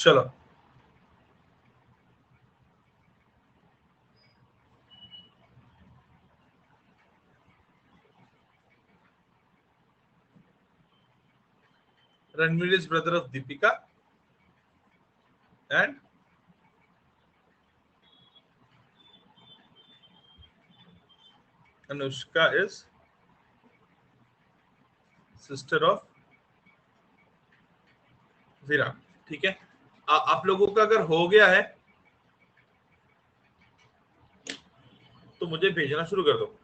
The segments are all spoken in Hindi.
चलो Ranveer is brother of Deepika and Anushka is sister of Virat. ठीक है, आप लोगों का अगर हो गया है तो मुझे भेजना शुरू कर दो।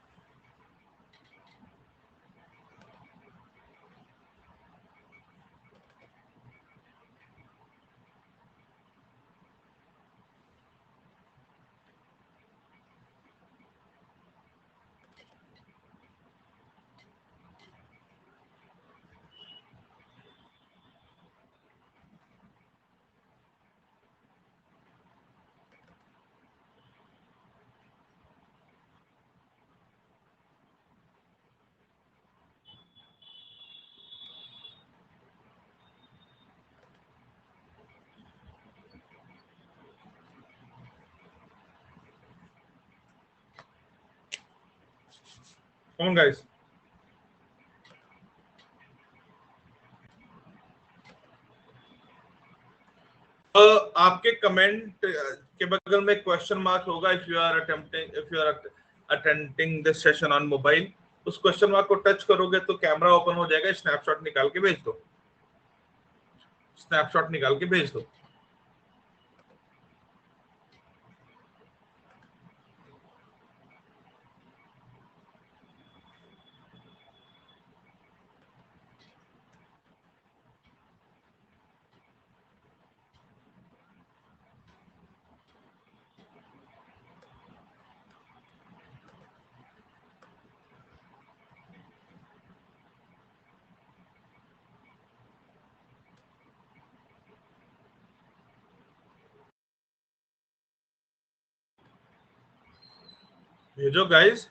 Come on guys, आपके कमेंट के बगल में क्वेश्चन मार्क होगा। If you are attending this session on mobile, उस क्वेश्चन मार्क को टच करोगे तो कैमरा ओपन हो जाएगा। स्नैपशॉट निकाल के भेज दो, स्नैपशॉट निकाल के भेज दो। भेजो गाइस।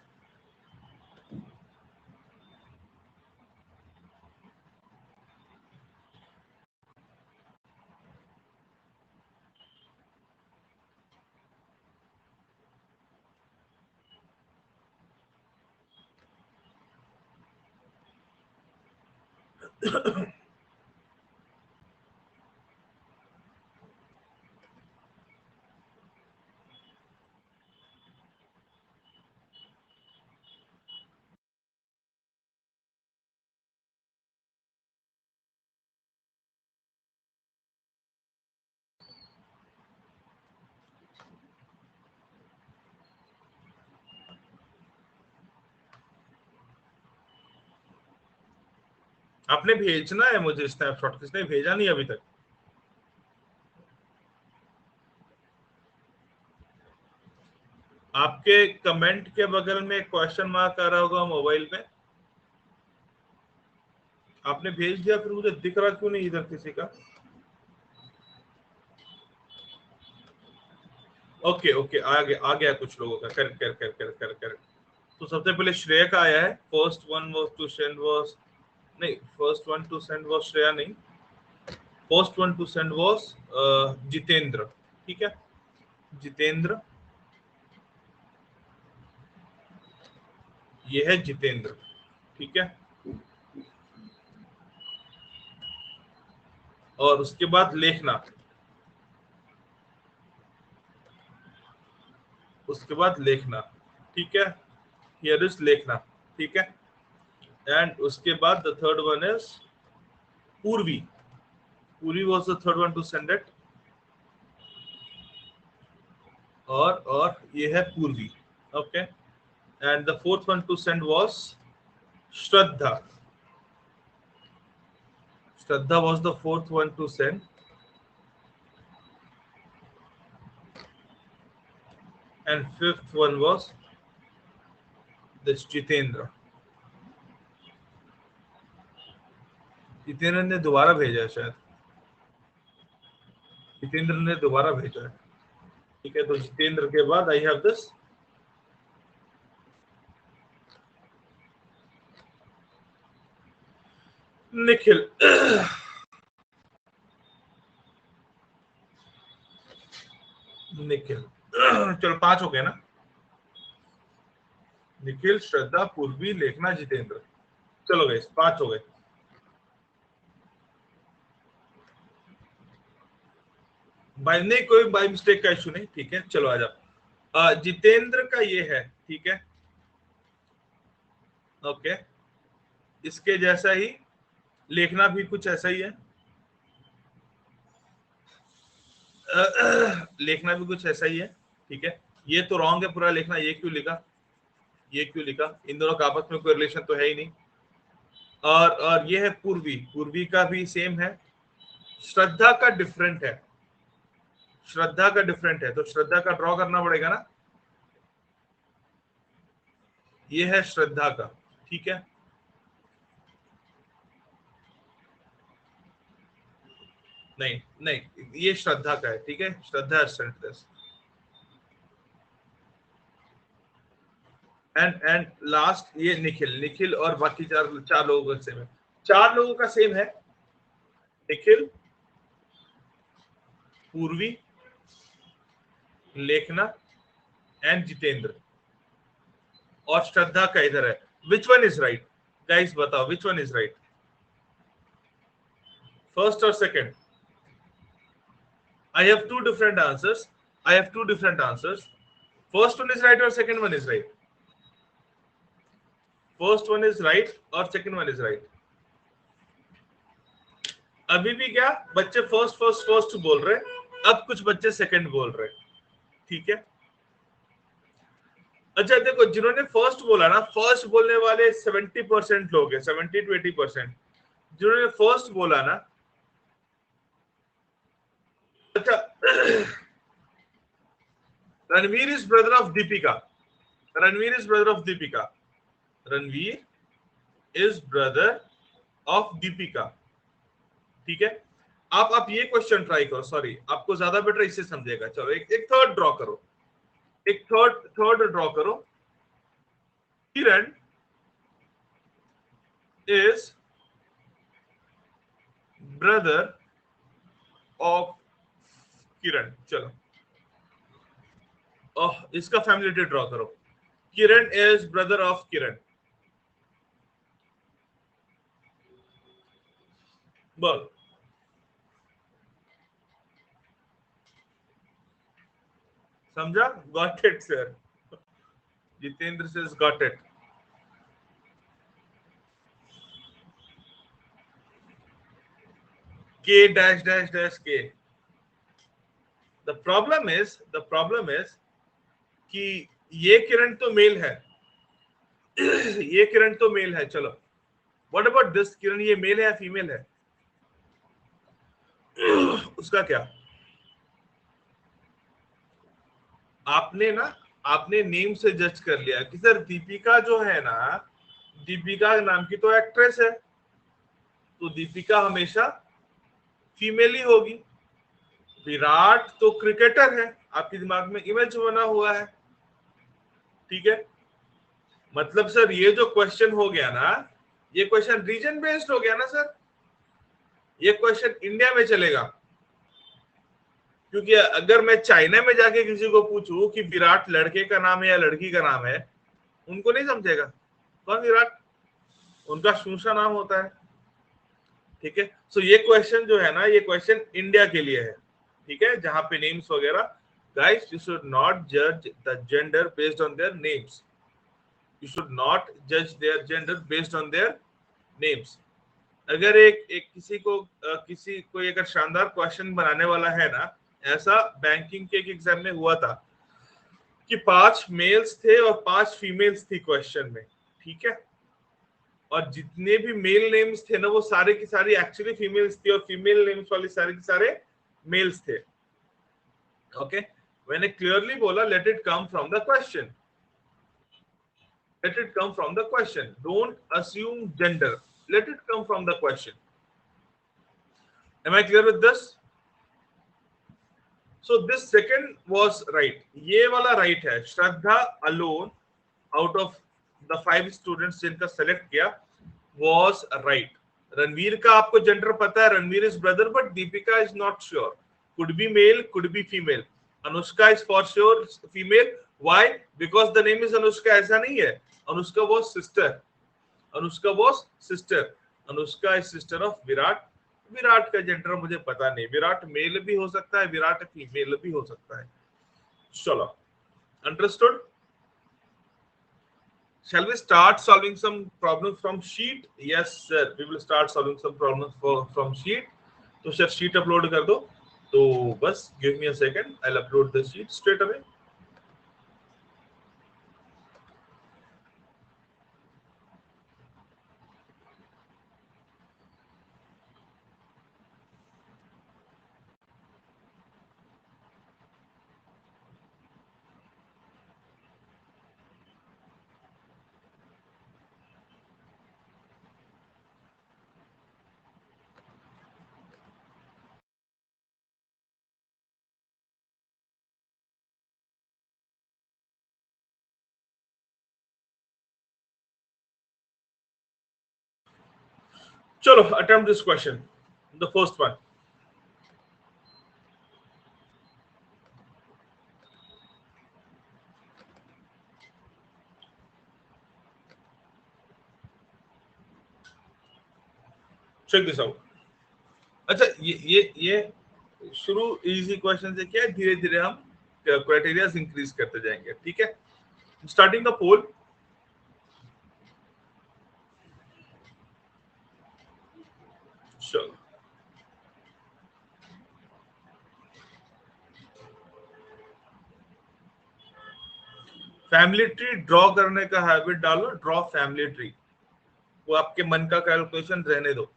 आपने भेजना है मुझे स्नैपशॉट, किसने भेजा नहीं अभी तक? आपके कमेंट के बगल में क्वेश्चन मार्क आ रहा होगा मोबाइल पे, आपने भेज दिया, फिर मुझे दिख रहा क्यों नहीं इधर किसी का? ओके ओके, आ गया कुछ लोगों का। कर कर कर कर कर कर तो सबसे पहले श्रेया का आया है। First one was to send was नहीं, first one to send was Shreya नहीं, first one to send was Jitendra. ठीक है, जितेंद्र, ये है जितेंद्र। ठीक है, और उसके बाद लेखना, उसके बाद लेखना। ठीक है, हियर इज लेखना। ठीक है, एंड उसके बाद द थर्ड वन इज पूर्वी। पूर्वी was the third one to send it, और ये है पूर्वी। Okay, and the fourth one to send was Shraddha. Shraddha was the fourth one to send, and fifth one was this Jitendra. Jitendra ने दोबारा भेजा है शायद, जितेंद्र ने दोबारा भेजा है। ठीक है, तो जितेंद्र के बाद I have this Nikhil. Nikhil चलो 5 हो गए ना, निखिल, श्रद्धा, पूर्वी, लेखना, जितेंद्र। चलो गए 5 हो गए। बाय नहीं, कोई बाय मिस्टेक का इशू नहीं, ठीक है चलो आ जाओ। जितेंद्र का ये है, ठीक है ओके, इसके जैसा ही लेखना भी कुछ ऐसा ही है। लिखना भी कुछ ऐसा ही है, ठीक है। ये तो रॉन्ग है पूरा लिखना, ये क्यों लिखा, ये क्यों लिखा, इन दोनों का आपस में कोई रिलेशन तो है ही नहीं। और ये है पूर्वी, पूर्वी का भी सेम है। श्रद्धा का डिफरेंट है, श्रद्धा का डिफरेंट है, तो श्रद्धा का ड्रॉ करना पड़ेगा ना। ये है श्रद्धा का, ठीक है। नहीं नहीं, ये श्रद्धा का है, ठीक है, श्रद्धा सेंटलेस। एंड लास्ट ये निखिल, निखिल और बाकी चार चार लोगों का सेम है, चार लोगों का सेम है। निखिल, पूर्वी, लेखना एंड जितेंद्र, और श्रद्धा का इधर है। Which one is right guys, बताओ which one is right, first और second? I have two different answers. I have two different answers. First one is right or second one is right? First one is right और second one is right. अभी भी क्या बच्चे फर्स्ट फर्स्ट फर्स्ट बोल रहे, अब कुछ बच्चे सेकंड बोल रहे, ठीक है। अच्छा देखो, जिन्होंने फर्स्ट बोला ना, फर्स्ट बोलने वाले 70% लोग हैं, 70 to 80%। जिन्होंने फर्स्ट बोला ना, अच्छा Ranveer is brother of Deepika, Ranveer is brother of Deepika, Ranveer is brother of Deepika, ठीक है। आप ये क्वेश्चन ट्राई करो, सॉरी आपको ज्यादा बेटर इससे समझेगा। चलो एक थर्ड ड्रॉ करो, एक थर्ड ड्रॉ करो। किरण इज ब्रदर ऑफ किरण, चलो इसका फैमिली ट्री ड्रॉ करो। किरण इज ब्रदर ऑफ किरण, बोल। समझा? Got it sir, Jitendra says got it. K dash dash dash K. The problem is कि ये किरण तो मेल है ये किरण तो मेल है, चलो व्हाट अबाउट दिस किरण, ये मेल है या फीमेल है? उसका क्या, आपने नेम से जज कर लिया कि सर दीपिका जो है ना, दीपिका नाम की तो एक्ट्रेस है, तो दीपिका हमेशा फीमेल ही होगी। विराट तो क्रिकेटर है, आपके दिमाग में इमेज बना हुआ है, ठीक है। मतलब सर ये जो क्वेश्चन हो गया ना, ये क्वेश्चन रीजन बेस्ड हो गया ना सर, ये क्वेश्चन इंडिया में चलेगा। क्योंकि अगर मैं चाइना में जाके किसी को पूछूं कि विराट लड़के का नाम है या लड़की का नाम है, उनको नहीं समझेगा कौन विराट, उनका शूशा नाम होता है, ठीक है। सो ये क्वेश्चन जो है ना, ये क्वेश्चन इंडिया के लिए है, ठीक है, जहां पे नेम्स वगैरह। गाइस यू शुड नॉट जज the gender based on their names, you should not जज their gender based on their names. अगर एक किसी को किसी कोई अगर शानदार क्वेश्चन बनाने वाला है ना, ऐसा बैंकिंग के एक एग्जाम में हुआ था कि 5 मेल्स थे और 5 फीमेल्स थी क्वेश्चन में, ठीक है, और जितने भी मेल नेम्स थे ना, वो सारे की सारी एक्चुअली फीमेल्स थी, और फीमेल नेम्स वाले सारे के सारे मेल्स थे, ओके। मैंने क्लियरली बोला let it come from the question, let it come from the question, don't assume gender, let it come from the question. Am I clear with this? So this second was right, ये वाला right है, श्रद्धा alone out of the 5 students जिनका select किया was right. रणवीर का आपको जेंडर पता है, Ranveer is brother, but Deepika is not sure, could be male could be female. Anushka is for sure female. Why? Because the name is Anushka. ऐसा नहीं है. Anushka was sister. Anushka was sister. Anushka is sister of Virat. Virat का जेंडर मुझे पता नहीं. विराट मेल भी हो सकता है, विराट फीमेल भी हो सकता है. चलो, understood. Shall we start solving some problems from sheet? Yes sir, we will start solving some problems from sheet. तो सर sheet upload कर दो. तो बस give me a second, I'll upload the sheet straight away. चलो, attempt this question. The first one. Check this out. अच्छा, ये शुरू इजी क्वेश्चन से किया, धीरे धीरे हम क्राइटेरिया इंक्रीज करते जाएंगे. ठीक है. स्टार्टिंग द पोल. चलो, फैमिली ट्री ड्रॉ करने का हैबिट डालो. Draw family tree. वो आपके मन का कैलकुलेशन रहने दो.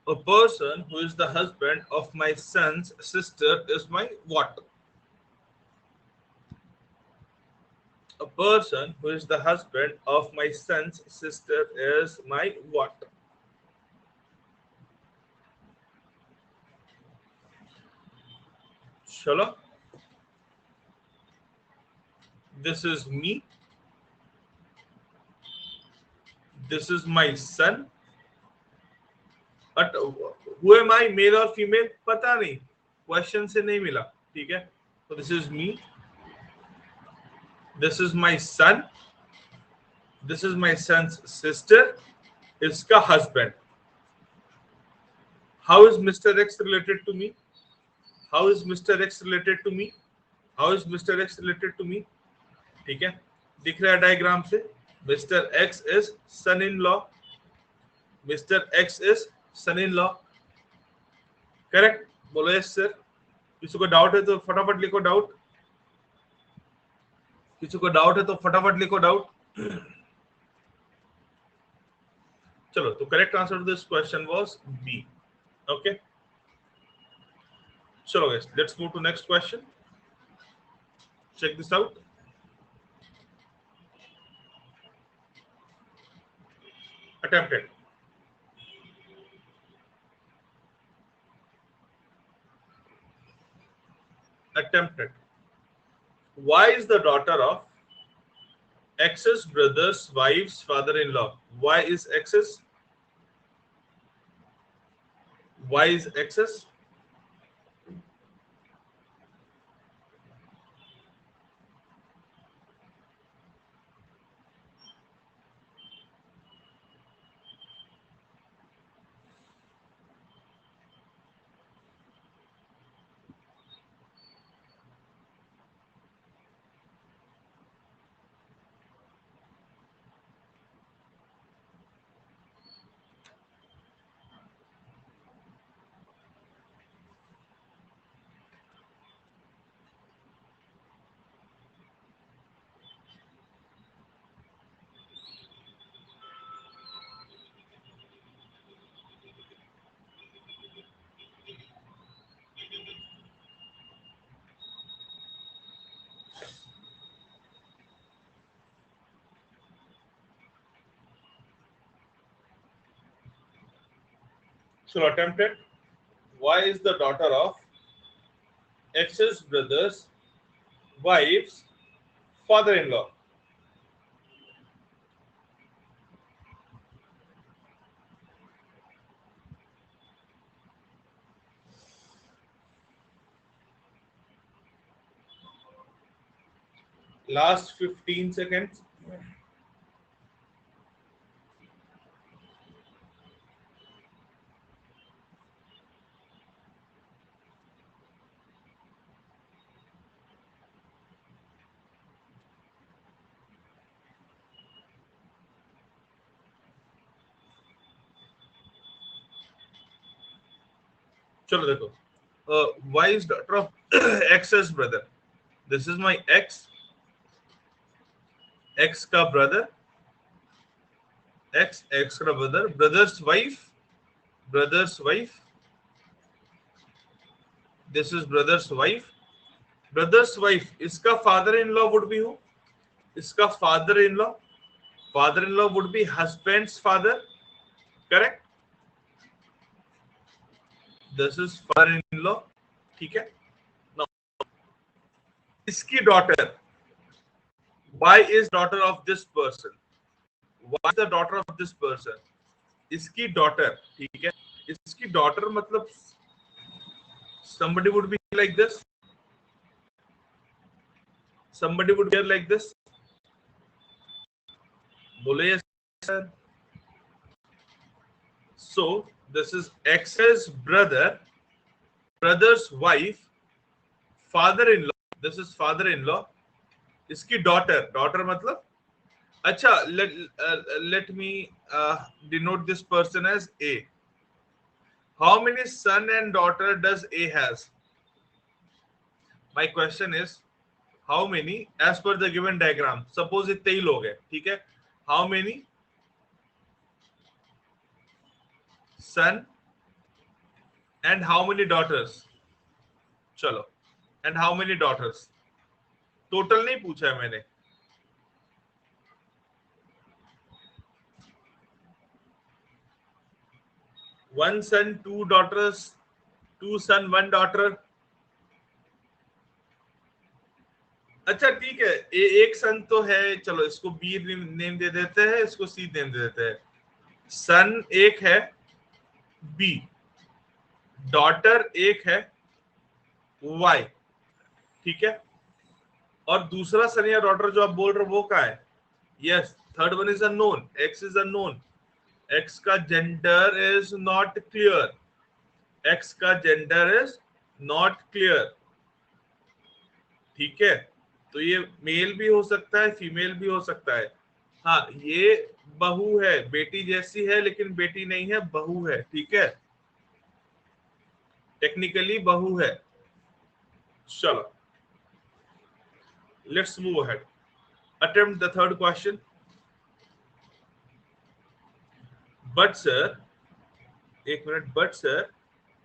A person who is the husband of my son's sister is my what? A person who is the husband of my son's sister is my what? Chalo. This is me. This is my son. But who am I, male or female? पता नहीं. Question से नहीं मिला. ठीक है. So this is me. This is my son. This is my son's sister. इसका husband. How is Mr. X related to me? How is Mr. X related to me? How is Mr. X related to me? ठीक है. दिख रहा है डायग्राम से. Mr. X is son-in-law. Mr. X is son-in-law. Correct. बोलो यस सर. किसी को डाउट है तो फटाफट लिखो डाउट. किसी को डाउट है तो फटाफट लिखो डाउट. चलो, तो correct answer to this question was B. Okay. चलो guys, let's move to next question. Check this out. Attempted. Attempted. Why is the daughter of X's brother's wife's father-in-law? Why is X's? Why is X's? So attempted. Y is the daughter of X's brother's wife's father-in-law. Last 15 seconds. चलो देखो, Y is daughter of X's brother. This is my X का brother, X का brother, brother's wife. This is brother's wife. इसका father-in-law would be who? इसका father-in-law would be husband's father, correct? This is father-in-law, ठीक है? Now, इसकी daughter, Y is daughter of this person. Y is the daughter of this person. इसकी daughter, ठीक है? इसकी daughter मतलब somebody would be like this. Somebody would be like this. बोले yes, sir. So this is X's brother's wife, father-in-law. This is father-in-law. इसकी daughter मतलब अच्छा, let me denote this person as A. How many son and daughter does A has? My question is, how many, as per the given diagram, suppose इतने ही लोग हैं, ठीक है? How many son and how many daughters? चलो, and how many daughters? Total नहीं पूछा है मैंने. One son, two daughters, two son, one daughter. अच्छा ठीक है, एक सन तो है, चलो इसको बी नेम दे देते हैं, इसको सी नेम दे देते हैं. सन एक है, बी. डॉटर एक है, वाई. ठीक है, और दूसरा सन या डॉटर जो आप बोल रहे हो वो क्या है? Yes, third one is unknown. X is unknown. X का gender is not clear. X का जेंडर इज नॉट क्लियर. ठीक है, तो ये मेल भी हो सकता है, फीमेल भी हो सकता है. हाँ, ये बहू है, बेटी जैसी है लेकिन बेटी नहीं है, बहू है. ठीक है, टेक्निकली बहू है. चलो, let's move ahead. Attempt the third question. But sir, एक minute. But sir,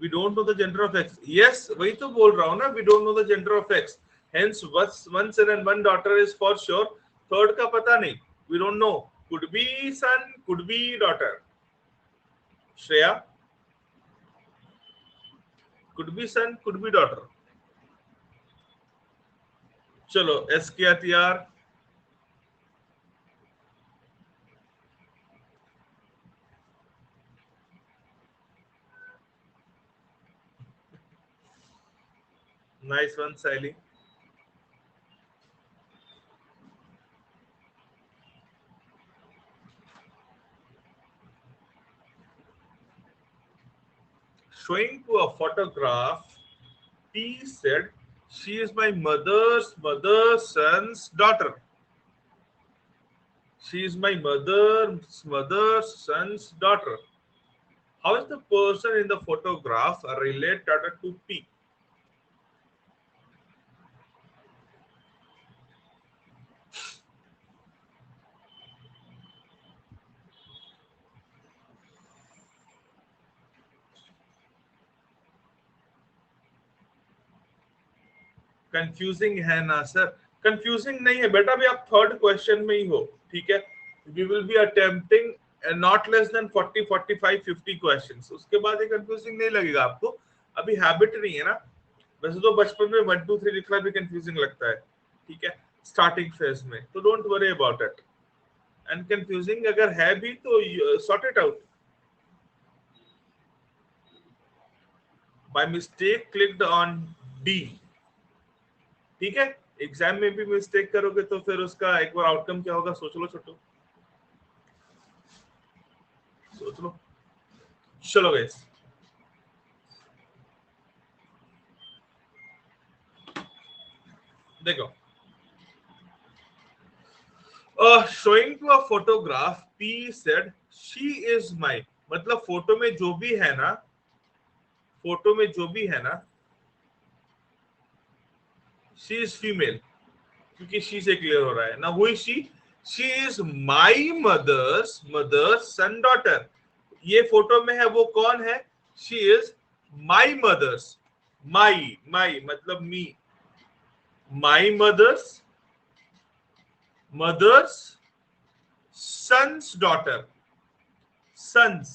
we don't know the gender of X. Yes, वही तो बोल रहा हूँ ना, we don't know the gender of X. Hence, one son and one daughter is for sure. Third का पता नहीं, we don't know. Could be son, could be daughter. Shreya, could be son, could be daughter. चलो, SKTR. Nice one, Sally. Showing to a photograph, T said, "She is my mother's son's daughter." She is my mother's son's daughter. How is the person in the photograph related to P? Confusing है ना सर? कंफ्यूजिंग नहीं है बेटा, भी आप थर्ड क्वेश्चन में ही हो. ठीक है, we will be attempting not less than 40, 45, 50 questions. उसके बाद ये कंफ्यूजिंग नहीं लगेगा आपको. अभी हैबिट नहीं है ना। वैसे तो बचपन में 1 2 3 लिखना भी कंफ्यूजिंग लगता है, ठीक है, स्टार्टिंग फेज में, तो don't worry about it. And confusing अगर है भी तो sort it out. By mistake clicked on D, ठीक है। एग्जाम में भी मिस्टेक करोगे तो फिर उसका एक बार आउटकम क्या होगा सोच लो छोटो, सोच लो। चलो गाइस, देखो, showing to a photograph, P said she is my, मतलब फोटो में जो भी है ना, फोटो में जो भी है ना, शी इज फीमेल, क्योंकि शी से क्लियर हो रहा है ना। Who is she is my mother's son daughter. ये फोटो में है वो कौन है? She is my mother's, my my मतलब me, my mother's son's daughter, sons,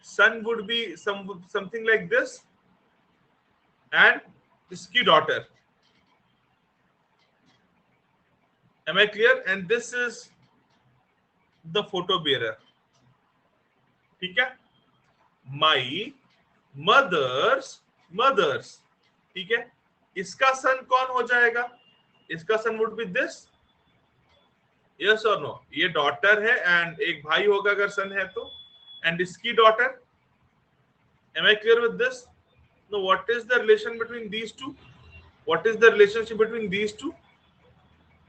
son would be something like this, and इसकी daughter, am I clear? And this is the photo bearer, ठीक है। my mother's, ठीक है। इसका सन कौन हो जाएगा? इसका सन वुड बी दिस, यस और नो? ये डॉटर है एंड एक भाई होगा अगर सन है तो, एंड इसकी daughter, am I clear with this? Now what is the relation between these two? What is the relationship between these two?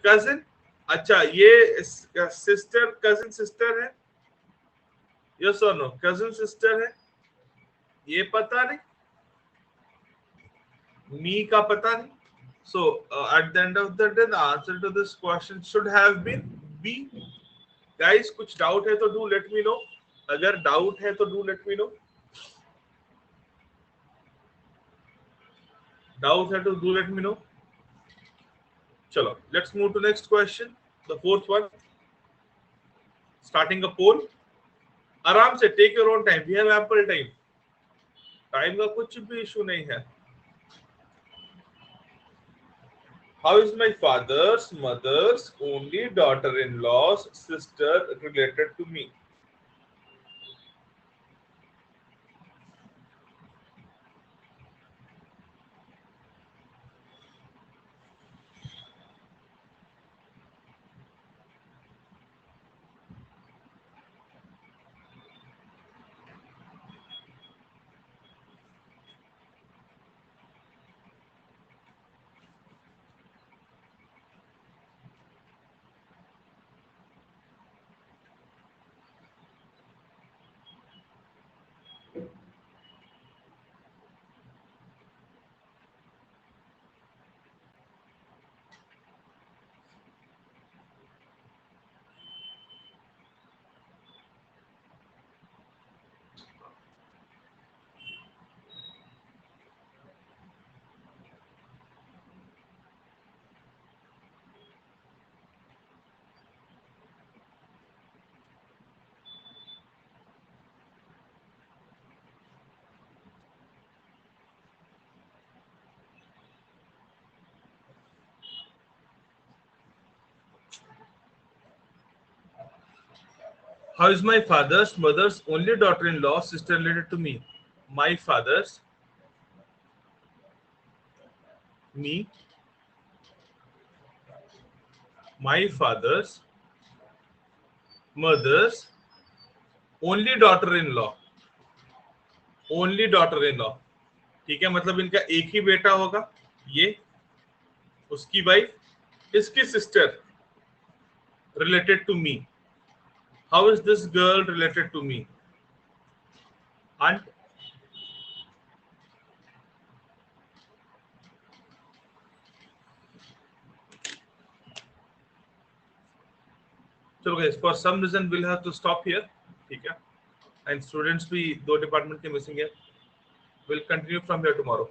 Cousin, अच्छा ये सिस्टर, कजिन सिस्टर है, यस और नो? कजिन सिस्टर है, ये पता नहीं, मी का पता नहीं। So at the end of the day, the answer to this question should have been B. Guys, कुछ डाउट है तो do let me know. अगर डाउट है तो do let me know. Doubt है तो do let me know. चलो, let's move to next question, the fourth one. Starting a poll. आराम से, take your own time. We have ample time. Time का कुछ भी इशू नहीं है। How is my father's mother's only daughter-in-law's sister related to me? How is my father's mother's only daughter-in-law sister related to me? My father's, me, my father's mother's only daughter-in-law, only daughter-in-law, ठीक है, मतलब इनका एक ही बेटा होगा, ये उसकी वाइफ, इसकी sister related to me. How is this girl related to me? Aunt. चलो guys, for some reason we'll have to stop here, ठीक है, and students भी 2 डिपार्टमेंट के मिसिंग है, we'll continue from here tomorrow.